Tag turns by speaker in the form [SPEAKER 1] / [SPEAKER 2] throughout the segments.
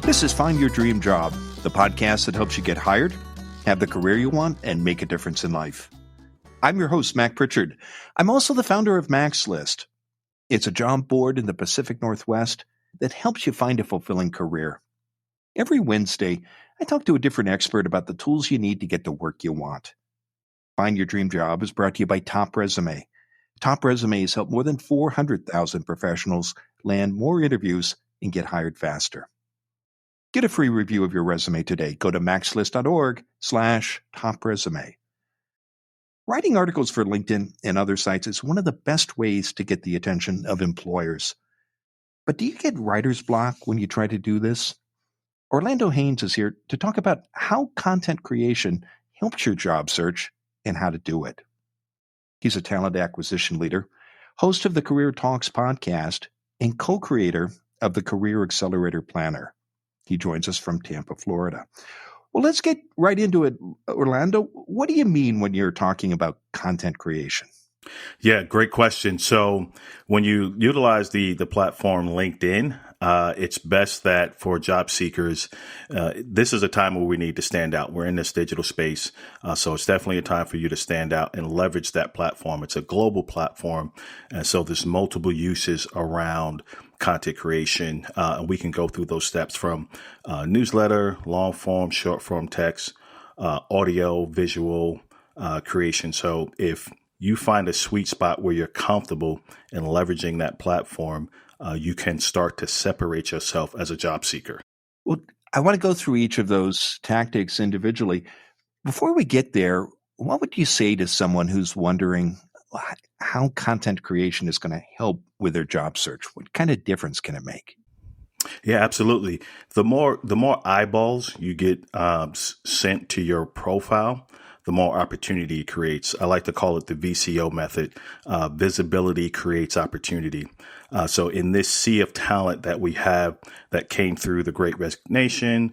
[SPEAKER 1] This is Find Your Dream Job, the podcast that helps you get hired, have the career you want, and make a difference in life. I'm your host, Mac Pritchard. I'm also the founder of Mac's List. It's a job board in the Pacific Northwest that helps you find a fulfilling career. Every Wednesday, I talk to a different expert about the tools you need to get the work you want. Find Your Dream Job is brought to you by Top Resume. Top Resume has helped more than 400,000 professionals land more interviews and get hired faster. Get a free review of your resume today. Go to maxlist.org/topresume. Writing articles for LinkedIn and other sites is one of the best ways to get the attention of employers. But do you get writer's block when you try to do this? Orlando Haynes is here to talk about how content creation helps your job search and how to do it. He's a talent acquisition leader, host of the Career Talks podcast, and co-creator of the Career Accelerator Planner. He joins us from Tampa, Florida. Well, let's get right into it. Orlando, what do you mean when you're talking about content creation?
[SPEAKER 2] Yeah, great question. So when you utilize the platform LinkedIn, it's best that for job seekers, this is a time where we need to stand out. We're in this digital space. So it's definitely a time for you to stand out and leverage that platform. It's a global platform. And so there's multiple uses around content creation. And we can go through those steps from newsletter, long form, short form text, audio, visual creation. So if you find a sweet spot where you're comfortable in leveraging that platform, you can start to separate yourself as a job seeker.
[SPEAKER 1] Well, I want to go through each of those tactics individually. Before we get there, what would you say to someone who's wondering how content creation is going to help with their job search? What kind of difference can it make?
[SPEAKER 2] Yeah, absolutely. The more eyeballs you get sent to your profile, the more opportunity it creates. I like to call it the VCO method. Visibility creates opportunity. So in this sea of talent that we have that came through the Great Resignation,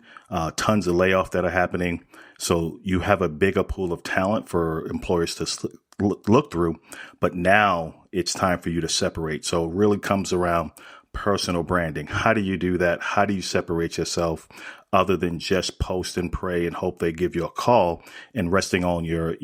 [SPEAKER 2] tons of layoffs that are happening. So you have a bigger pool of talent for employers to look through. But now it's time for you to separate. So it really comes around personal branding. How do you do that? How do you separate yourself other than just post and pray and hope they give you a call and resting on your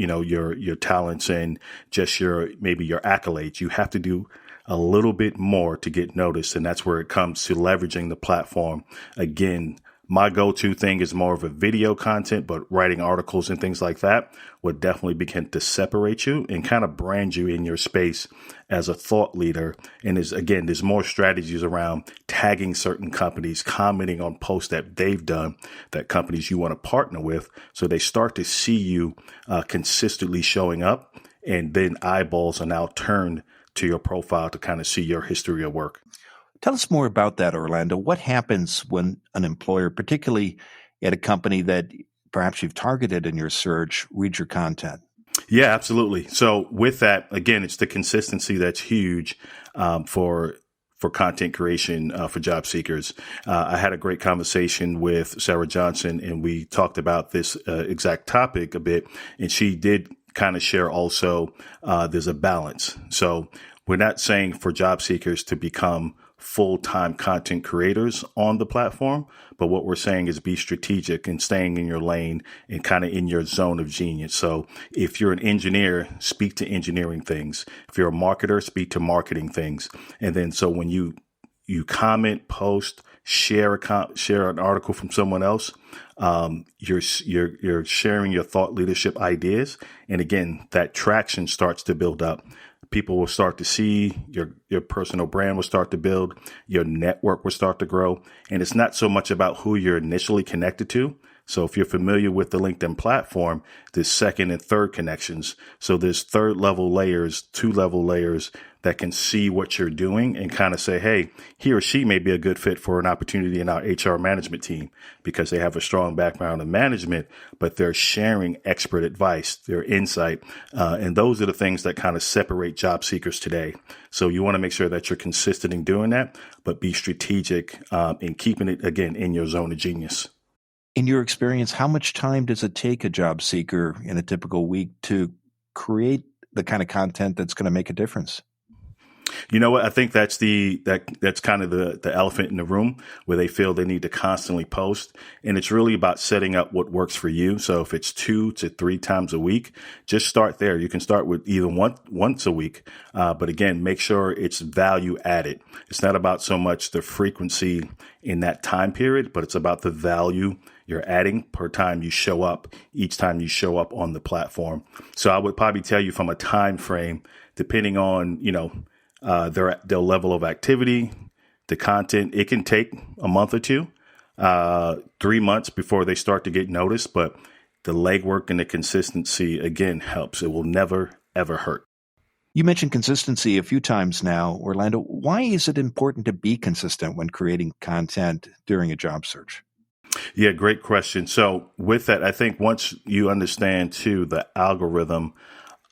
[SPEAKER 2] talents and just maybe your accolades? You have to do a little bit more to get noticed. And that's where it comes to leveraging the platform. Again, my go-to thing is more of a video content, but writing articles and things like that would definitely begin to separate you and kind of brand you in your space as a thought leader. And there's more strategies around tagging certain companies, commenting on posts that they've done that companies you want to partner with. So they start to see you consistently showing up, and then eyeballs are now turned to your profile to kind of see your history of work.
[SPEAKER 1] Tell us more about that, Orlando. What happens when an employer, particularly at a company that perhaps you've targeted in your search, reads your content?
[SPEAKER 2] Yeah, absolutely. So with that, again, it's the consistency that's huge for content creation for job seekers. I had a great conversation with Sarah Johnson, and we talked about this exact topic a bit, and she did kind of share also there's a balance. So we're not saying for job seekers to become full-time content creators on the platform, but what we're saying is be strategic and staying in your lane and kind of in your zone of genius. So if you're an engineer, speak to engineering things. If you're a marketer, speak to marketing things. And then so when you comment, post, share an article from someone else, you're sharing your thought leadership ideas. And again, that traction starts to build up. People will start to see your personal brand will start to build, your network will start to grow. And it's not so much about who you're initially connected to. So if you're familiar with the LinkedIn platform, there's second and third connections. So there's third level layers, 2-level layers that can see what you're doing and kind of say, hey, he or she may be a good fit for an opportunity in our HR management team because they have a strong background in management, but they're sharing expert advice, their insight. And those are the things that kind of separate job seekers today. So you want to make sure that you're consistent in doing that, but be strategic in keeping it, again, in your zone of genius.
[SPEAKER 1] In your experience, how much time does it take a job seeker in a typical week to create the kind of content that's going to make a difference?
[SPEAKER 2] You know what? I think that's kind of the elephant in the room where they feel they need to constantly post. And it's really about setting up what works for you. So if it's 2 to 3 times a week, just start there. You can start with either once a week. But again, make sure it's value added. It's not about so much the frequency in that time period, but it's about the value you're adding per time you show up, each time you show up on the platform. So I would probably tell you from a time frame, depending on, their level of activity, the content, it can take a month or two, 3 months before they start to get noticed. But the legwork and the consistency, again, helps. It will never, ever hurt.
[SPEAKER 1] You mentioned consistency a few times now, Orlando. Why is it important to be consistent when creating content during a job search?
[SPEAKER 2] Yeah, great question. So with that, I think once you understand too the algorithm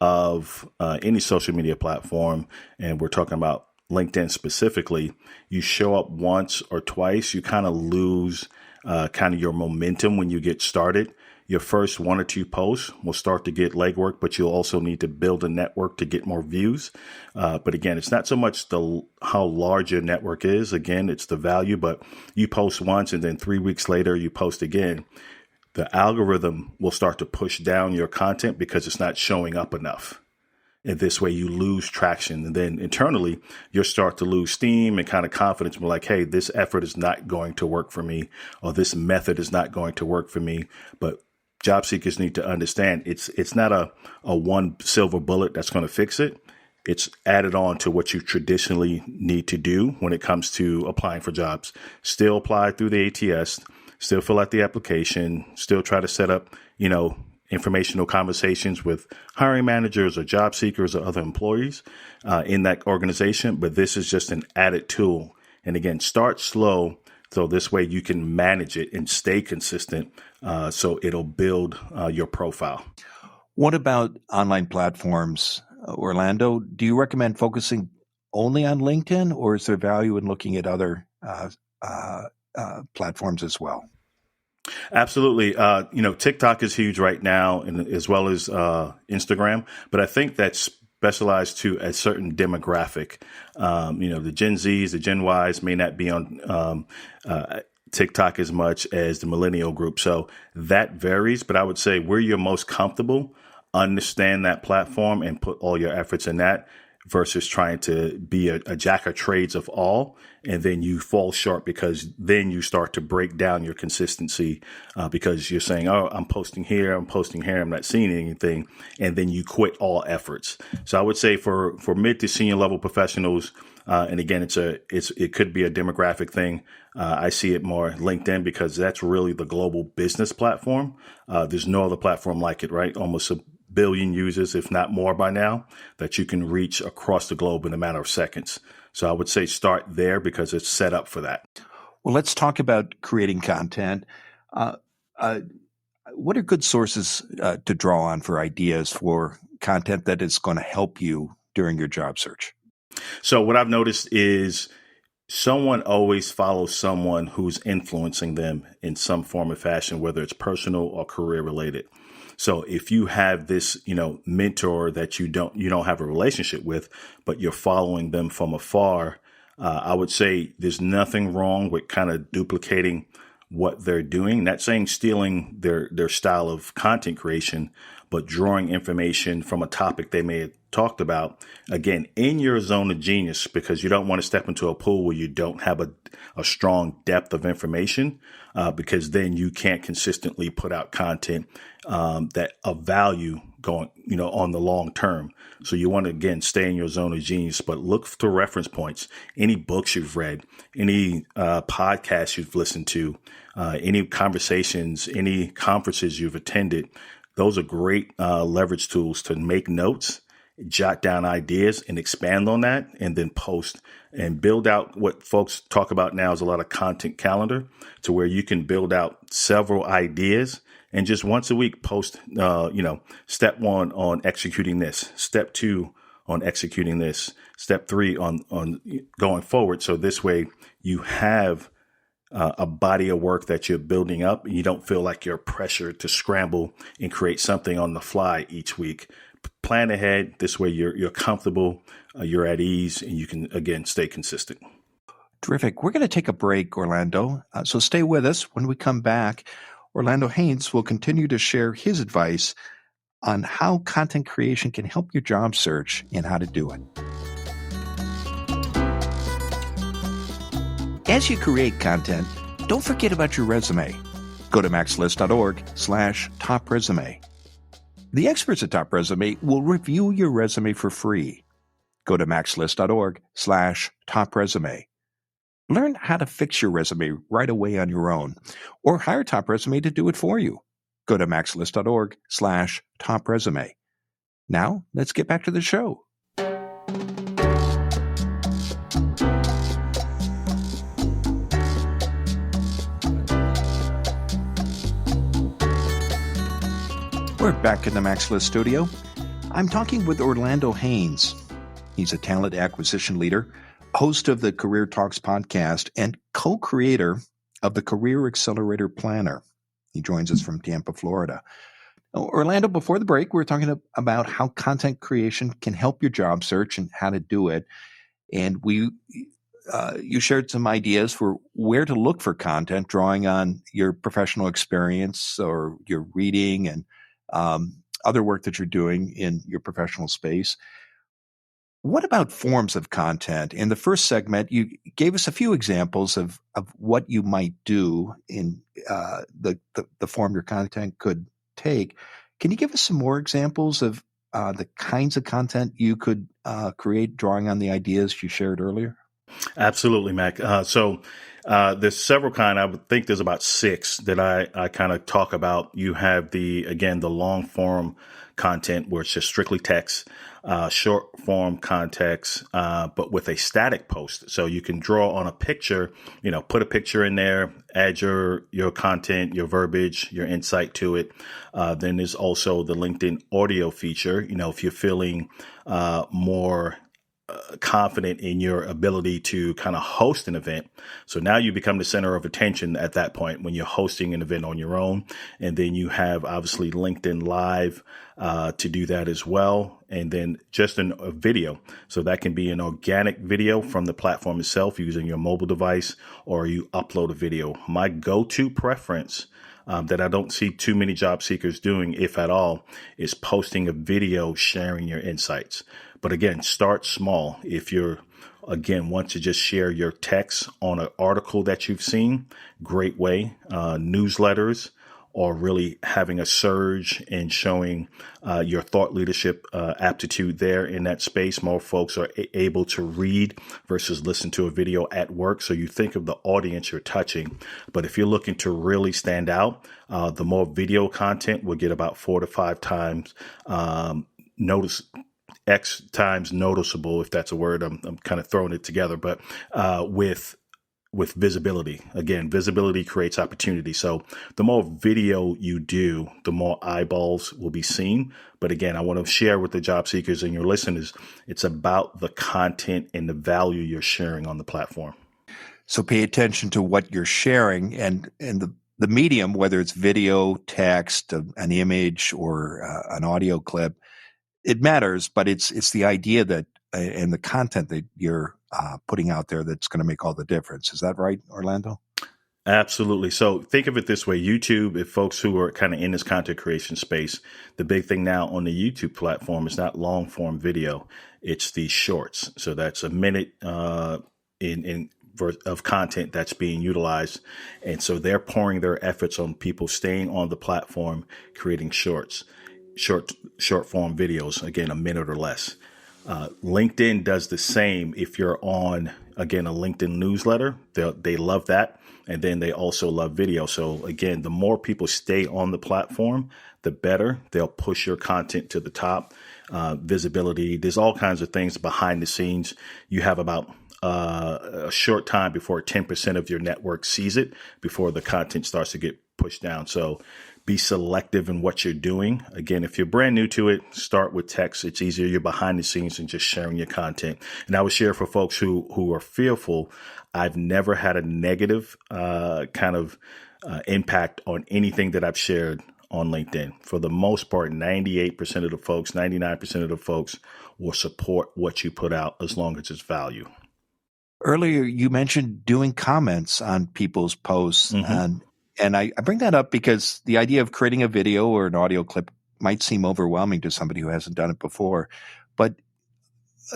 [SPEAKER 2] of any social media platform, and we're talking about LinkedIn specifically, you show up once or twice, you kind of lose kind of your momentum when you get started. Your first 1 or 2 posts will start to get legwork, but you'll also need to build a network to get more views. But again, it's not so much how large your network is. Again, it's the value, but you post once and then 3 weeks later you post again. The algorithm will start to push down your content because it's not showing up enough. And this way you lose traction. And then internally, you'll start to lose steam and kind of confidence. We're like, hey, this effort is not going to work for me, or this method is not going to work for me. But job seekers need to understand it's not a one silver bullet that's going to fix it. It's added on to what you traditionally need to do when it comes to applying for jobs. Still apply through the ATS, still fill out the application, still try to set up, informational conversations with hiring managers or job seekers or other employees in that organization. But this is just an added tool. And again, start slow. So this way you can manage it and stay consistent. So it'll build your profile.
[SPEAKER 1] What about online platforms, Orlando? Do you recommend focusing only on LinkedIn, or is there value in looking at other platforms as well?
[SPEAKER 2] Absolutely. TikTok is huge right now, and as well as Instagram. But I think that's specialized to a certain demographic. The Gen Zs, the Gen Ys may not be on TikTok as much as the millennial group. So that varies. But I would say where you're most comfortable, understand that platform and put all your efforts in that, versus trying to be a jack of trades of all. And then you fall short because then you start to break down your consistency because you're saying, oh, I'm posting here, I'm not seeing anything. And then you quit all efforts. So I would say for mid to senior level professionals, and again, it could be a demographic thing. I see it more LinkedIn because that's really the global business platform. There's no other platform like it, right? Almost a billion users, if not more by now, that you can reach across the globe in a matter of seconds. So I would say start there because it's set up for that.
[SPEAKER 1] Well, let's talk about creating content. What are good sources to draw on for ideas for content that is going to help you during your job search?
[SPEAKER 2] So what I've noticed is someone always follows someone who's influencing them in some form or fashion, whether it's personal or career related. So if you have this, mentor that you don't have a relationship with, but you're following them from afar, I would say there's nothing wrong with kind of duplicating what they're doing. Not saying stealing their style of content creation, but drawing information from a topic they may have talked about, again, in your zone of genius, because you don't want to step into a pool where you don't have a strong depth of information, because then you can't consistently put out content that of value going, on the long term. So you want to, again, stay in your zone of genius, but look for reference points, any books you've read, any podcasts you've listened to, any conversations, any conferences you've attended. Those are great leverage tools to make notes, jot down ideas and expand on that, and then post and build out what folks talk about now is a lot of content calendar, to where you can build out several ideas and just once a week post, step 1 on executing this, step 2 on executing this, step 3 on going forward. So this way you have a body of work that you're building up, and you don't feel like you're pressured to scramble and create something on the fly each week. Plan ahead. This way you're comfortable, you're at ease, and you can, again, stay consistent.
[SPEAKER 1] Terrific. We're going to take a break, Orlando. So stay with us. When we come back, Orlando Haynes will continue to share his advice on how content creation can help your job search and how to do it. As you create content, don't forget about your resume. Go to maxlist.org/top resume. The experts at Top Resume will review your resume for free. Go to maxlist.org/top resume. Learn how to fix your resume right away on your own, or hire Top Resume to do it for you. Go to maxlist.org/top resume. Now, let's get back to the show. We're back in the MaxList studio. I'm talking with Orlando Haynes. He's a talent acquisition leader, host of the Career Talks podcast, and co-creator of the Career Accelerator Planner. He joins us from Tampa, Florida. Orlando, before the break, we were talking about how content creation can help your job search and how to do it. And you shared some ideas for where to look for content, drawing on your professional experience or your reading and other work that you're doing in your professional space. What about forms of content? In the first segment, you gave us a few examples of what you might do in the form your content could take. Can you give us some more examples of the kinds of content you could create, drawing on the ideas you shared earlier?
[SPEAKER 2] Absolutely, Mac. So there's several kind. I would think there's about 6 that I kind of talk about. You have the long form content where it's just strictly text, short form context, but with a static post. So you can draw on a picture, put a picture in there, add your content, your verbiage, your insight to it. Then there's also the LinkedIn audio feature. If you're feeling more confident in your ability to kind of host an event. So now you become the center of attention at that point when you're hosting an event on your own. And then you have obviously LinkedIn Live to do that as well. And then just a video. So that can be an organic video from the platform itself using your mobile device, or you upload a video. My go-to preference that I don't see too many job seekers doing, if at all, is posting a video sharing your insights. But again, start small. If you're, want to just share your text on an article that you've seen, great way. Newsletters, or really having a surge and showing your thought leadership aptitude there in that space. More folks are able to read versus listen to a video at work. So you think of the audience you're touching. But if you're looking to really stand out, the more video content will get about 4 to 5 times X times noticeable, if that's a word. I'm kind of throwing it together, but with visibility. Again, visibility creates opportunity. So the more video you do, the more eyeballs will be seen. But again, I want to share with the job seekers and your listeners, it's about the content and the value you're sharing on the platform.
[SPEAKER 1] So pay attention to what you're sharing and the medium, whether it's video, text, an image, or an audio clip. It matters, but it's the idea that and the content that you're putting out there that's going to make all the difference. Is that right, Orlando?
[SPEAKER 2] Absolutely. So think of it this way. YouTube, if folks who are kind of in this content creation space, the big thing now on the YouTube platform is not long form video. It's the shorts. So that's a minute of content that's being utilized. And so they're pouring their efforts on people staying on the platform, creating short form videos, again, a minute or less. LinkedIn does the same. If you're on, again, a LinkedIn newsletter, they love that. And then they also love video. So again, the more people stay on the platform, the better. They'll push your content to the top. Visibility, there's all kinds of things behind the scenes. You have about a short time before 10% of your network sees it, before the content starts to get pushed down. So be selective in what you're doing. Again, if you're brand new to it, start with text. It's easier. You're behind the scenes and just sharing your content. And I would share for folks who are fearful, I've never had a negative impact on anything that I've shared on LinkedIn. For the most part, 98% of the folks, 99% of the folks will support what you put out as long as it's value.
[SPEAKER 1] Earlier, you mentioned doing comments on people's posts.
[SPEAKER 2] Mm-hmm.
[SPEAKER 1] And I bring that up because the idea of creating a video or an audio clip might seem overwhelming to somebody who hasn't done it before. But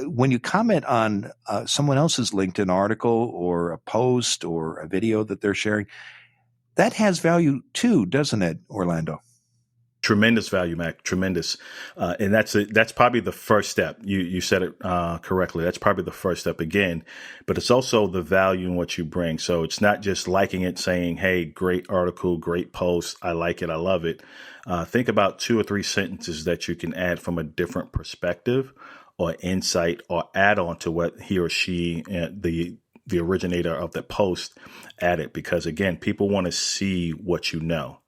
[SPEAKER 1] when you comment on someone else's LinkedIn article or a post or a video that they're sharing, that has value too, doesn't it, Orlando?
[SPEAKER 2] Tremendous value, Mac. Tremendous, and that's probably the first step. You said it correctly. That's probably the first step again, but it's also the value in what you bring. So it's not just liking it, saying, "Hey, great article, great post. I like it. I love it." Think about 2 or 3 sentences that you can add from a different perspective, or insight, or add on to what he or she, the originator of the post, added. Because again, people want to see what you know.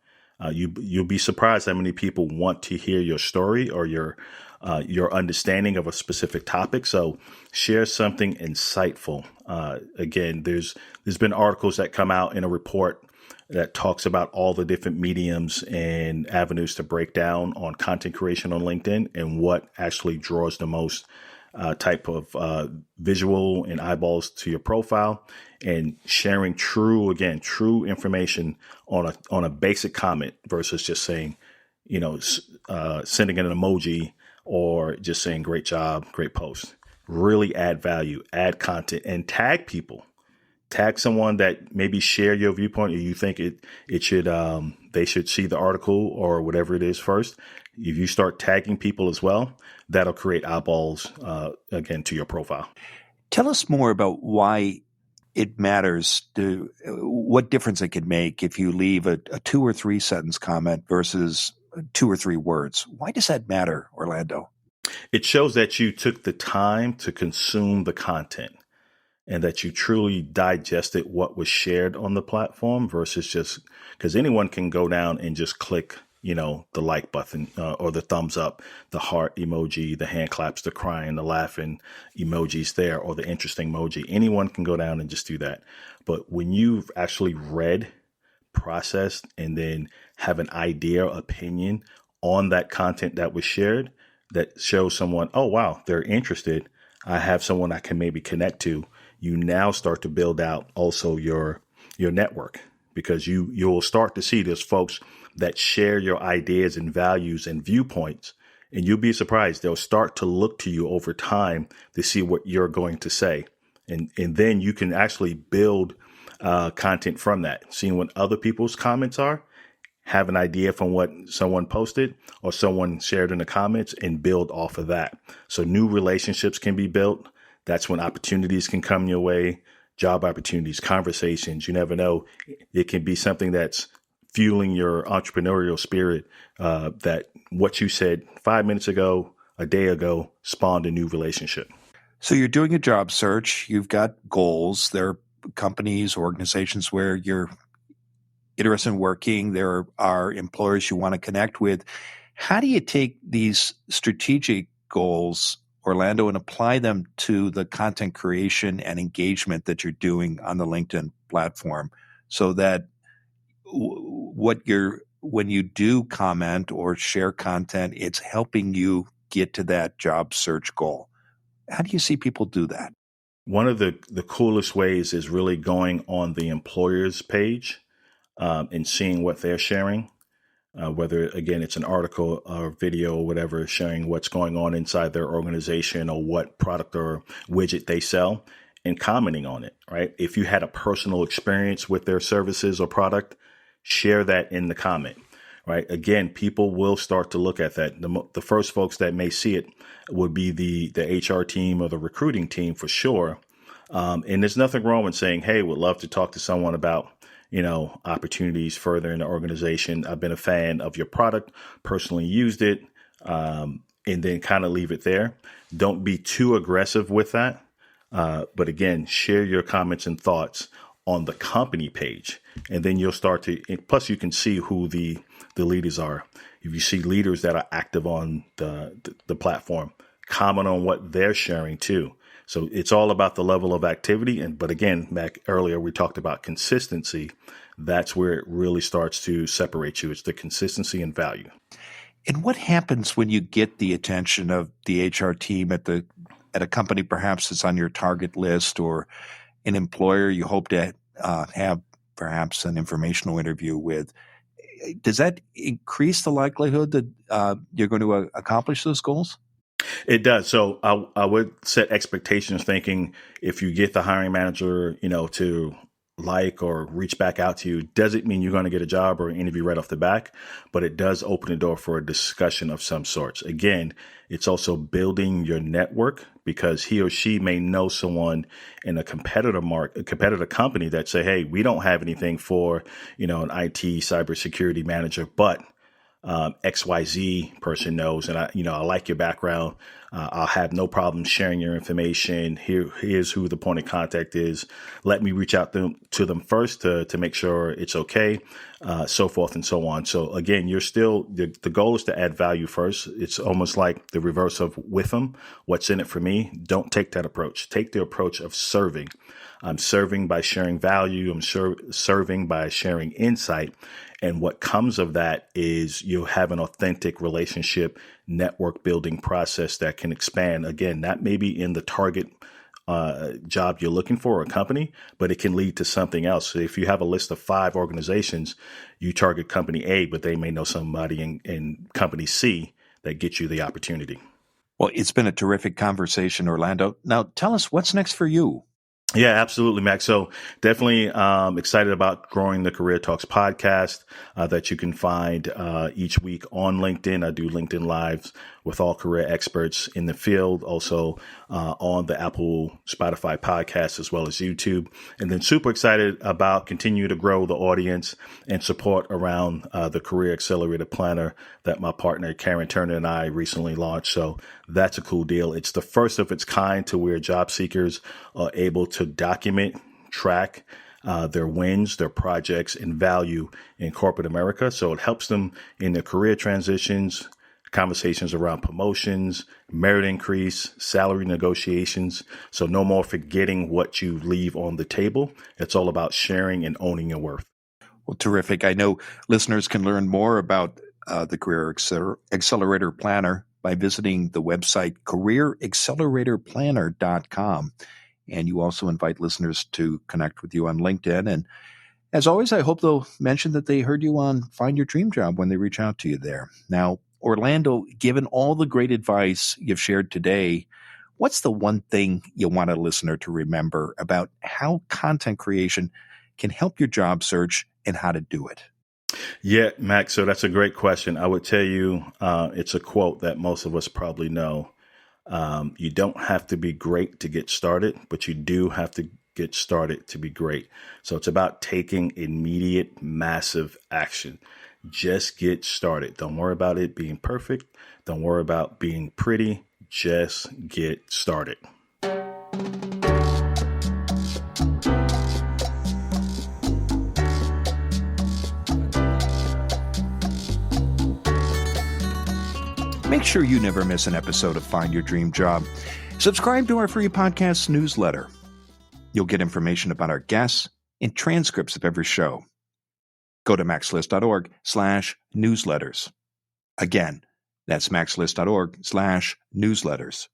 [SPEAKER 2] You'll be surprised how many people want to hear your story or your understanding of a specific topic. So share something insightful. Again, there's been articles that come out in a report that talks about all the different mediums and avenues to break down on content creation on LinkedIn and what actually draws the most type of visual and eyeballs to your profile, and sharing true information on a basic comment versus just saying, sending an emoji or just saying great job, great post. Really add value, add content, and tag people. Tag someone that maybe share your viewpoint, or you think it should they should see the article or whatever it is first. If you start tagging people as well, that'll create eyeballs again to your profile.
[SPEAKER 1] Tell us more about why it matters, what difference it could make if you leave a 2 or 3 sentence comment versus 2 or 3 words. Why does that matter, Orlando?
[SPEAKER 2] It shows that you took the time to consume the content and that you truly digested what was shared on the platform versus just because anyone can go down and just click, the like button or the thumbs up, the heart emoji, the hand claps, the crying, the laughing emojis there, or the interesting emoji. Anyone can go down and just do that. But when you've actually read, processed, and then have an idea or opinion on that content that was shared, that shows someone, oh, wow, they're interested. I have someone I can maybe connect to. You now start to build out also your network, because you'll start to see there's folks that share your ideas and values and viewpoints, and you'll be surprised. They'll start to look to you over time to see what you're going to say. And then you can actually build content from that, seeing what other people's comments are, have an idea from what someone posted or someone shared in the comments, and build off of that. So new relationships can be built. That's when opportunities can come your way, job opportunities, conversations. You never know. It can be something that's fueling your entrepreneurial spirit, that what you said 5 minutes ago, a day ago, spawned a new relationship.
[SPEAKER 1] So you're doing a job search. You've got goals. There are companies, organizations where you're interested in working. There are employers you want to connect with. How do you take these strategic goals, Orlando, and apply them to the content creation and engagement that you're doing on the LinkedIn platform, so that when you do comment or share content, it's helping you get to that job search goal? How do you see people do that?
[SPEAKER 2] One of the coolest ways is really going on the employer's page and seeing what they're sharing. Whether, again, it's an article or video or whatever, sharing what's going on inside their organization or what product or widget they sell, and commenting on it, right? If you had a personal experience with their services or product, share that in the comment, right? Again, people will start to look at that. The first folks that may see it would be the HR team or the recruiting team for sure. And there's nothing wrong with saying, hey, would love to talk to someone about opportunities further in the organization. I've been a fan of your product, personally used it, and then kind of leave it there. Don't be too aggressive with that. But again, share your comments and thoughts on the company page. And then you'll start to, plus you can see who the leaders are. If you see leaders that are active on the platform, comment on what they're sharing too. So it's all about the level of activity. But again, Mac, earlier we talked about consistency. That's where it really starts to separate you. It's the consistency and value.
[SPEAKER 1] And what happens when you get the attention of the HR team at a company perhaps that's on your target list, or an employer you hope to have perhaps an informational interview with? Does that increase the likelihood that you're going to accomplish those goals?
[SPEAKER 2] It does. So I would set expectations thinking if you get the hiring manager, to like or reach back out to you, doesn't mean you're going to get a job or an interview right off the back, but it does open the door for a discussion of some sorts. Again, it's also building your network, because he or she may know someone in a competitor company that say, hey, we don't have anything for, an IT cybersecurity manager, but XYZ person knows, and I like your background. I'll have no problem sharing your information. Here's who the point of contact is. Let me reach out to them first to make sure it's okay, so forth and so on. So again, you're still, the goal is to add value first. It's almost like the reverse of with them. What's in it for me? Don't take that approach. Take the approach of serving. I'm serving by sharing value. I'm serving by sharing insight. And what comes of that is you'll have an authentic relationship, network building process that can expand. Again, that may be in the target job you're looking for, a company, but it can lead to something else. So if you have a list of 5 organizations, you target company A, but they may know somebody in company C that gets you the opportunity.
[SPEAKER 1] Well, it's been a terrific conversation, Orlando. Now, tell us what's next for you.
[SPEAKER 2] Yeah, absolutely, Max. So definitely excited about growing the Career Talks podcast that you can find each week on LinkedIn. I do LinkedIn Lives with all career experts in the field, also on the Apple, Spotify podcast, as well as YouTube. And then super excited about continue to grow the audience and support around the Career Accelerator Planner that my partner Karen Turner and I recently launched. So that's a cool deal. It's the first of its kind to where job seekers are able to document, track their wins, their projects, and value in corporate America. So it helps them in their career transitions, conversations around promotions, merit increase, salary negotiations. So no more forgetting what you leave on the table. It's all about sharing and owning your worth.
[SPEAKER 1] Well, terrific. I know listeners can learn more about the Career Accelerator Planner by visiting the website careeracceleratorplanner.com. And you also invite listeners to connect with you on LinkedIn. And as always, I hope they'll mention that they heard you on Find Your Dream Job when they reach out to you there. Now, Orlando, given all the great advice you've shared today, what's the one thing you want a listener to remember about how content creation can help your job search and how to do it?
[SPEAKER 2] Yeah, Max, so that's a great question. I would tell you it's a quote that most of us probably know. You don't have to be great to get started, but you do have to get started to be great. So it's about taking immediate, massive action. Just get started. Don't worry about it being perfect. Don't worry about being pretty. Just get started.
[SPEAKER 1] Make sure you never miss an episode of Find Your Dream Job. Subscribe to our free podcast newsletter. You'll get information about our guests and transcripts of every show. Go to maxlist.org/newsletters. Again, that's maxlist.org/newsletters.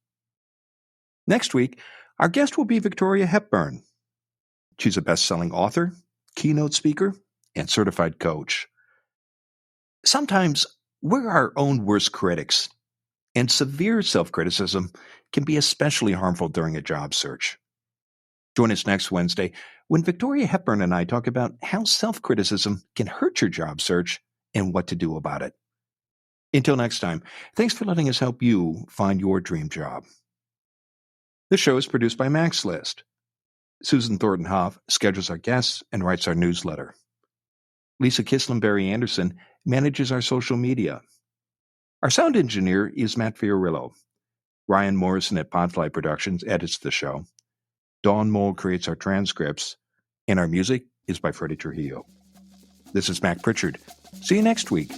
[SPEAKER 1] Next week, our guest will be Victoria Hepburn. She's a best-selling author, keynote speaker, and certified coach. Sometimes we're our own worst critics, and severe self-criticism can be especially harmful during a job search. Join us next Wednesday when Victoria Hepburn and I talk about how self-criticism can hurt your job search and what to do about it. Until next time, thanks for letting us help you find your dream job. The show is produced by Max List. Susan Thornton-Hoff schedules our guests and writes our newsletter. Lisa Kislenberry Anderson manages our social media. Our sound engineer is Matt Fiorillo. Ryan Morrison at Podfly Productions edits the show. Dawn Mole creates our transcripts. and our music is by Freddie Trujillo. This is Mac Pritchard. See you next week.